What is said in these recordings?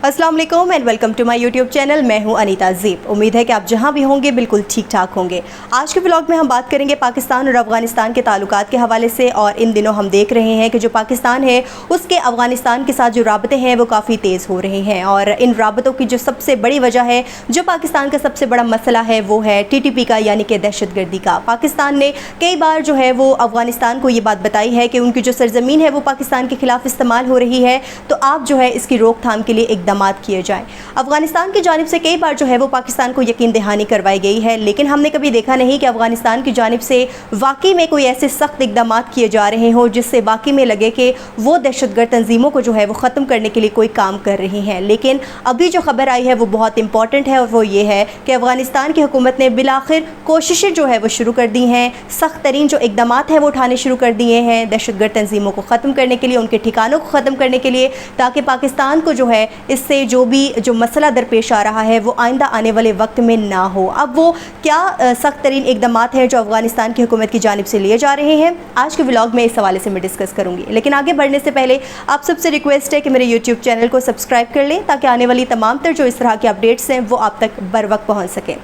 अस्सलाम वालेकुम and welcome to my YouTube channel. मैं हूं अनीता ज़ीब। उम्मीद है कि आप जहां भी होंगे बिल्कुल ठीक ठाक होंगे। आज के व्लॉग में हम बात करेंगे पाकिस्तान और अफ़गानिस्तान के ताल्लुकात के हवाले से। और इन दिनों हम देख रहे हैं कि जो पाकिस्तान है उसके अफ़गानिस्तान के साथ जो राबते हैं वो काफ़ी तेज़ हो रहे हैं। और इन राबतों की जो सबसे बड़ी वजह है, जो पाकिस्तान का सबसे बड़ा मसला है, वो है TTP का, यानी कि दहशतगर्दी का। पाकिस्तान ने कई बार जो है वो अफ़गानिस्तान को ये बात बताई है कि उनकी जो सरज़मीन है वो पाकिस्तान के ख़िलाफ़ इस्तेमाल हो रही है, तो आप जो है इसकी रोकथाम के लिए इक़दाम किए जाएं। अफगानिस्तान की जानिब से कई बार जो है वो पाकिस्तान को यकीन दहानी करवाई गई है, लेकिन हमने कभी देखा नहीं कि अफगानिस्तान की जानिब से वाकई में कोई ऐसे सख्त इक़दाम किए जा रहे हों जिससे वाकई में लगे कि वो दहशतगर्द तंजीमों को जो है वो ख़त्म करने के लिए कोई काम कर रही हैं। लेकिन अभी जो खबर आई है वो बहुत इंपॉर्टेंट है, और वो ये है कि अफगानिस्तान की हुकूमत ने बिलाखिर कोशिशें जो है वो शुरू कर दी हैं। सख्त तरीन जो इक़दाम हैं वो उठाने शुरू कर दिए हैं दहशतगर्द तंजीमों को ख़त्म करने के लिए, उनके ठिकानों को ख़त्म करने के लिए, ताकि पाकिस्तान को जो है इससे जो मसला दरपेश आ रहा है वो आइंदा आने वाले वक्त में ना हो। अब वो क्या सख्त तरीन इक़दाम हैं जो अफगानिस्तान की हुकूमत की जानिब से लिए जा रहे हैं, आज के व्लॉग में इस हवाले से मैं डिस्कस करूंगी। लेकिन आगे बढ़ने से पहले आप सबसे रिक्वेस्ट है कि मेरे यूट्यूब चैनल को सब्सक्राइब कर लें, ताकि आने वाली तमाम तर जो इस तरह के अपडेट्स हैं वो आप तक बर वक्त पहुँच सकें।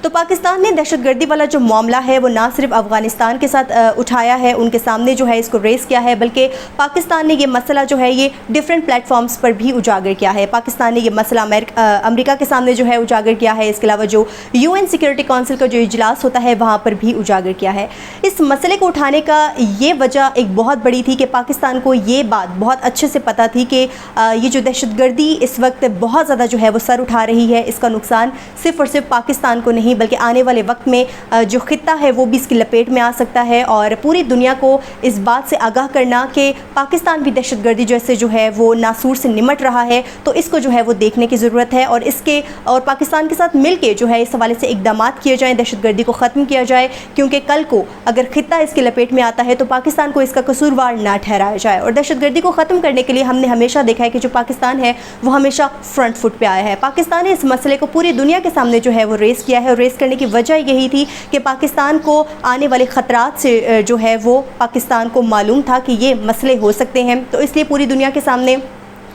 तो पाकिस्तान ने दहशतगर्दी वाला जो मामला है वो ना सिर्फ अफ़गानिस्तान के साथ उठाया है, उनके सामने जो है इसको रेस किया है, बल्कि पाकिस्तान ने ये मसला जो है ये डिफरेंट प्लेटफॉर्म्स पर भी उजागर किया है। पाकिस्तान ने ये मसला अमेरिका के सामने जो है उजागर किया है। इसके अलावा जो UN सिक्योरिटी काउंसिल का जो इजलास होता है वहाँ पर भी उजागर किया है। इस मसले को उठाने का ये वजह एक बहुत बड़ी थी कि पाकिस्तान को ये बात बहुत अच्छे से पता थी कि ये जो दहशतगर्दी इस वक्त बहुत ज़्यादा जो है वो सर उठा रही है, इसका नुकसान सिर्फ़ और सिर्फ पाकिस्तान को नहीं बल्कि आने वाले वक्त में जो खित्ता है वो भी इसकी लपेट में आ सकता है। और पूरी दुनिया को इस बात से आगाह करना कि पाकिस्तान भी दहशतगर्दी जैसे जो है वो नासूर से निमट रहा है, तो इसको जो है वो देखने की ज़रूरत है। और पाकिस्तान के साथ मिल के जो है इस हवाले से इक़दाम किए जाएँ, दहशतगर्दी को ख़त्म किया जाए, क्योंकि कल को अगर खित्ता इसकी लपेट में आता है तो पाकिस्तान को इसका कसूरवार ना ठहराया जाए। और दहशतगर्दी को ख़त्म करने के लिए हमने हमेशा देखा है कि जो पाकिस्तान है वो हमेशा फ्रंट फुट पे आया है। पाकिस्तान ने इस मसले को पूरी दुनिया के सामने जो है वो रेस किया है, और रेस करने की वजह यही थी कि पाकिस्तान को आने वाले ख़तरात से जो है वो पाकिस्तान को मालूम था कि ये मसले हो सकते हैं, तो इसलिए पूरी दुनिया के सामने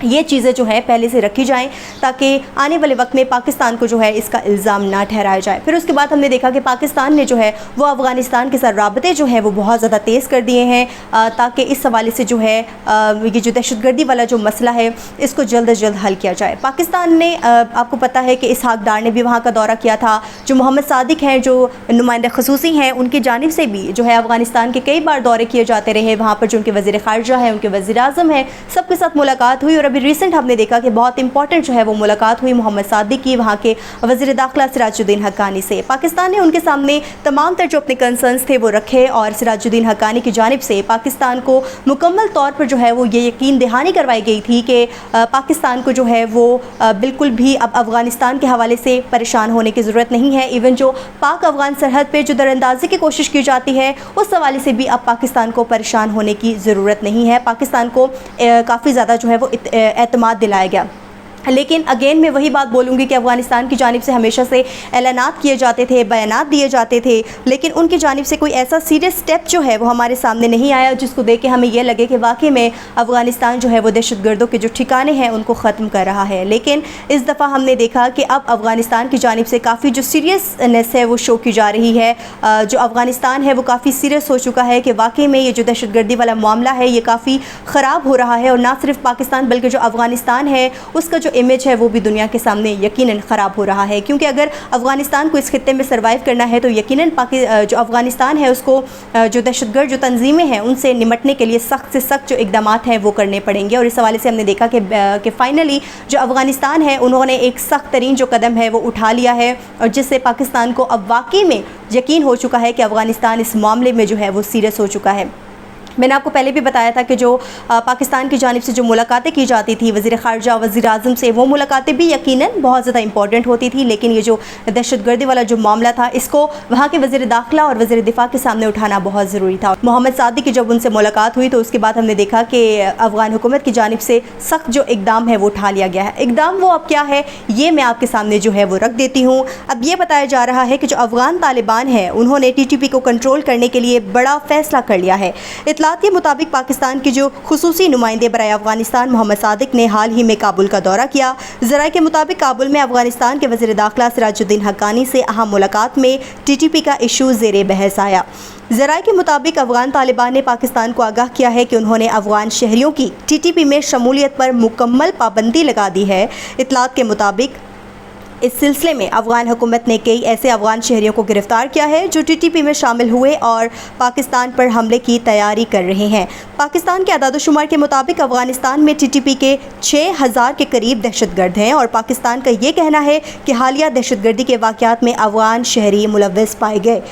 ये चीज़ें जो है पहले से रखी जाएं, ताकि आने वाले वक्त में पाकिस्तान को जो है इसका इल्ज़ाम ना ठहराया जाए। फिर उसके बाद हमने देखा कि पाकिस्तान ने जो है वो अफ़गानिस्तान के साथ राबते जो है वो बहुत ज़्यादा तेज़ कर दिए हैं, ताकि इस हवाले से जो है ये जो दहशतगर्दी वाला जो मसला है इसको जल्द अज जल्द हल किया जाए। पाकिस्तान ने आपको पता है कि इसहाक डार ने भी वहाँ का दौरा किया था। जो मोहम्मद सादिक हैं, जो नुमाइंदा ख़ुसूसी हैं, उनकी जानिब से भी जो है अफ़गानिस्तान के कई बार दौरे किए जाते रहे। वहाँ पर जो उनके वज़ीर ख़ारजा हैं, उनके वज़ीर आज़म हैं, सबके साथ मुलाकात हुई। और अभी रिसेंट हमने देखा कि बहुत इंपॉर्टेंट जो है वो मुलाकात हुई मोहम्मद सादिक की वहाँ के वज़ीर दाखिला सिराजुद्दीन हक्कानी से। पाकिस्तान ने उनके सामने तमाम तर जो अपने कंसर्न्स थे वो रखे, और सिराजुद्दीन हक्कानी की जानिब से पाकिस्तान को मुकम्मल तौर पर जो है वो ये यकीन दहानी करवाई गई थी कि पाकिस्तान को जो है वो बिल्कुल भी अब अफ़गानिस्तान के हवाले से परेशान होने की ज़रूरत नहीं है। इवन जो पाक अफ़गान सरहद पर जो दरअंदाजी की कोशिश की जाती है उस हवाले से भी अब पाकिस्तान को परेशान होने की ज़रूरत नहीं है। पाकिस्तान को काफ़ी ज़्यादा जो है वो एतमाद दिलाया गया। लेकिन अगेन मैं वही बात बोलूँगी कि अफ़गानिस्तान की जानिब से हमेशा से ऐलानात किए जाते थे, बयानात दिए जाते थे, लेकिन उनकी जानिब से कोई ऐसा सीरियस स्टेप जो है वो हमारे सामने नहीं आया जिसको देख के हमें यह लगे कि वाकई में अफ़गानिस्तान जो है वो दहशतगर्दों के जो ठिकाने हैं उनको ख़त्म कर रहा है। लेकिन इस दफ़ा हमने देखा कि अब अफ़गानिस्तान की जानिब से काफ़ी जो सीरियसनेस है वो शो की जा रही है। जो अफ़गानिस्तान है वो काफ़ी सीरियस हो चुका है कि वाकई में ये जो दहशतगर्दी वाला मामला है ये काफ़ी ख़राब हो रहा है, और ना सिर्फ पाकिस्तान बल्कि जो अफ़गानिस्तान है उसका जो इमेज है वो भी दुनिया के सामने यकीनन ख़राब हो रहा है। क्योंकि अगर अफ़गानिस्तान को इस खित्ते में सर्वाइव करना है तो यकीनन जो अफ़गानिस्तान है उसको जो दहशतगर्द जो तंजीमें हैं उनसे निमटने के लिए सख्त से सख्त जो इक़दाम हैं वो करने पड़ेंगे। और इस हवाले से हमने देखा कि फ़ाइनली जो अफ़गानिस्तान है उन्होंने एक सख्त तरीन जो कदम है वो उठा लिया है, और जिससे पाकिस्तान को अब वाकई में यकीन हो चुका है कि अफ़गानिस्तान इस मामले में जो है वो सीरियस हो चुका है। मैंने आपको पहले भी बताया था कि जो पाकिस्तान की जानिब से जो मुलाकातें की जाती थी वज़ीर ख़ारजा वज़ीर आज़म से, वो मुलाकातें भी यकीनन बहुत ज़्यादा इंपॉर्टेंट होती थी, लेकिन ये जो दहशतगर्दी वाला जो मामला था इसको वहाँ के वज़ीर दाखिला और वज़ीर दिफा के सामने उठाना बहुत ज़रूरी था। मोहम्मद सादिक की जब उनसे मुलाकात हुई तो उसके बाद हमने देखा कि अफ़गान हुकूमत की जानिब से सख्त जो इक़दाम है वो उठा लिया गया है। इक़दाम वो अब क्या है ये मैं आपके सामने जो है वो रख देती हूँ। अब ये बताया जा रहा है कि जो अफ़गान तालिबान है उन्होंने TTP को कंट्रोल करने के लिए बड़ा फ़ैसला कर लिया है। इतलात के मुताबिक पाकिस्तान के जो खुसूसी नुमाइंदे बराए अफगानिस्तान मोहम्मद सादिक ने हाल ही में काबुल का दौरा किया। ज़राए के मुताबिक काबुल में अफगानिस्तान के वज़ीर दाखिला सिराजुद्दीन हक्कानी से अहम मुलाकात में TTP का इशू ज़ेरे बहस आया। ज़राए के मुताबिक अफ़गान तालिबान ने पाकिस्तान को आगाह किया है कि उन्होंने अफ़गान शहरियों की TTP में शमूलियत पर मुकम्मल पाबंदी लगा दी है। इतलात के मुताबिक इस सिलसिले में अफ़गान हुकूमत ने कई ऐसे अफ़गान शहरियों को गिरफ़्तार किया है जो TTP में शामिल हुए और पाकिस्तान पर हमले की तैयारी कर रहे हैं। पाकिस्तान के अदाद-ओ-शुमार के मुताबिक अफ़गानिस्तान में TTP के 6000 के करीब दहशतगर्द हैं और पाकिस्तान का ये कहना है कि हालिया दहशतगर्दी के वाक़यात में अफ़गान शहरी मुलव्वस पाए गए।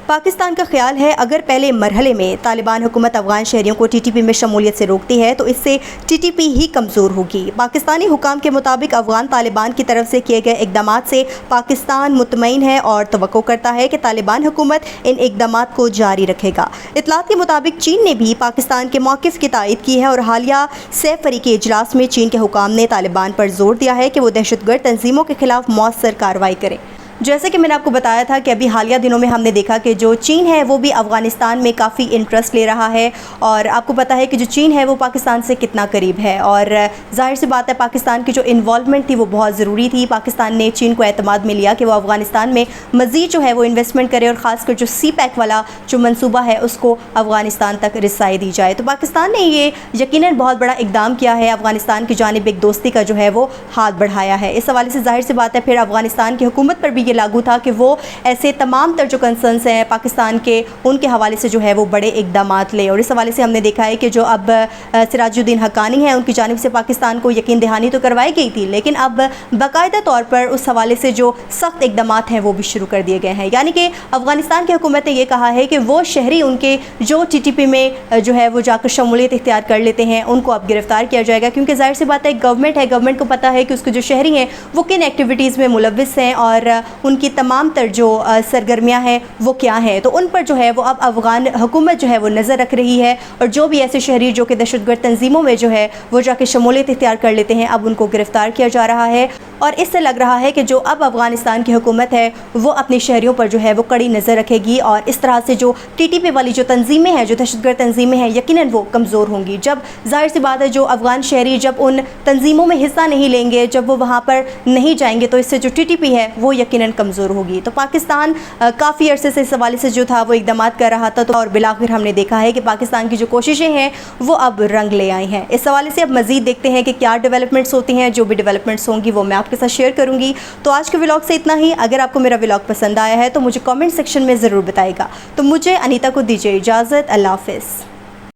पाकिस्तान का ख्याल है अगर पहले मरहले में तालिबान हुकूमत अफ़गान शहरियों को TTP में शमूलियत से रोकती है तो इससे TTP ही कमज़ोर होगी। पाकिस्तानी हुकाम के मुताबिक अफ़गान तालिबान की तरफ से किए गए इक़दामात से पाकिस्तान मुतमईन है और तवक्को करता है कि तालिबान हुकूमत इन इक़दामात को जारी रखेगा। इतलात के मुताबिक चीन ने भी पाकिस्तान के मौक़िफ़ की तायद की है और हालिया सैफ फ़रीक़ी इजलास में चीन के हुकाम ने तालिबान पर ज़ोर दिया है कि वो दहशतगर्द तंजीमों के ख़िलाफ़ मौसर कार्रवाई करें। जैसे कि मैंने आपको बताया था कि अभी हालिया दिनों में हमने देखा कि जो चीन है वो भी अफ़गानिस्तान में काफ़ी इंटरेस्ट ले रहा है और आपको पता है कि जो चीन है वो पाकिस्तान से कितना करीब है और ज़ाहिर सी बात है पाकिस्तान की जो इन्वॉल्वमेंट थी वो बहुत ज़रूरी थी। पाकिस्तान ने चीन को एतमाद में लिया कि वो अफ़गानिस्तान में मज़ीद जो है वो इन्वेस्टमेंट करे और ख़ासकर जो CPEC वाला जो मनसूबा है उसको अफ़गानिस्तान तक रसाई दी जाए। तो पाकिस्तान ने ये यकीनन बहुत बड़ा इक़दाम किया है, अफ़गानिस्तान की जानिब एक दोस्ती का जो है वो हाथ बढ़ाया है। इस हवाले से ज़ाहिर सी बात है फिर अफ़गानिस्तान की हुकूमत पर भी ये लागू था कि वो ऐसे तमाम तर जो कंसर्न्स हैं पाकिस्तान के उनके हवाले से जो है वो बड़े इक़दामात ले। और इस हवाले से हमने देखा है कि जो अब सिराजुद्दीन हक्कानी हैं उनकी जानिब से पाकिस्तान को यकीन दहानी तो करवाई गई थी लेकिन अब बाकायदा तौर पर उस हवाले से जो सख्त इक़दामात हैं वो भी शुरू कर दिए गए हैं। यानी कि अफ़गानिस्तान की हुकूमत ने यह कहा है कि वो शहरी उनके जो TTP में जो है वो जाकर शमूलियत इख्तियार कर लेते हैं उनको अब गिरफ़्तार किया जाएगा क्योंकि ज़ाहिर सी बात है गवर्नमेंट है, गवर्नमेंट को पता है कि उसके जो शहरी हैं वो किन एक्टिविटीज़ में मुलव्वस हैं और उनकी तमाम तर जो सरगर्मियाँ हैं वो क्या हैं। तो उन पर जो है वो अब अफ़गान हुकूमत जो है वो नज़र रख रही है और जो भी ऐसे शहरी जो कि दहशतगर्द तंजीमों में जो है वो जाके शमूलियत इख्तियार कर लेते हैं अब उनको गिरफ़्तार किया जा रहा है। और इससे लग रहा है कि जो अब अफ़गानिस्तान की हुकूमत है वो अपने शहरियों पर जो है वो कड़ी नज़र रखेगी और इस तरह से जो TTP वाली जो तंजीमें हैं, जो दहशतगर्द तंजीमें हैं, यकीनन वो कमज़ोर होंगी। जब ज़ाहिर सी बात है जो अफ़गान शहरी जब उन तंजीमों में हिस्सा नहीं लेंगे, जब वो वहाँ पर नहीं जाएंगे तो इससे जो TTP है वो यकीनन कमज़ोर होगी। तो पाकिस्तान काफ़ी अरसे से इस हवाले से जो था वो इक़दामात कर रहा था तो और बिलाखिर हमने देखा है कि पाकिस्तान की जो कोशिशें हैं वो अब रंग ले आई हैं। इस हवाले से अब मज़ीद देखते हैं कि क्या डेवलपमेंट्स होती हैं। जो भी डेवलपमेंट्स होंगी वो मैं आपके साथ शेयर करूंगी। तो आज के व्लॉग से इतना ही। अगर आपको मेरा व्लॉग पसंद आया है तो मुझे कमेंट सेक्शन में ज़रूर बताइएगा। तो मुझे अनीता को दीजिए इजाज़त। अल्लाह हाफ़िज़।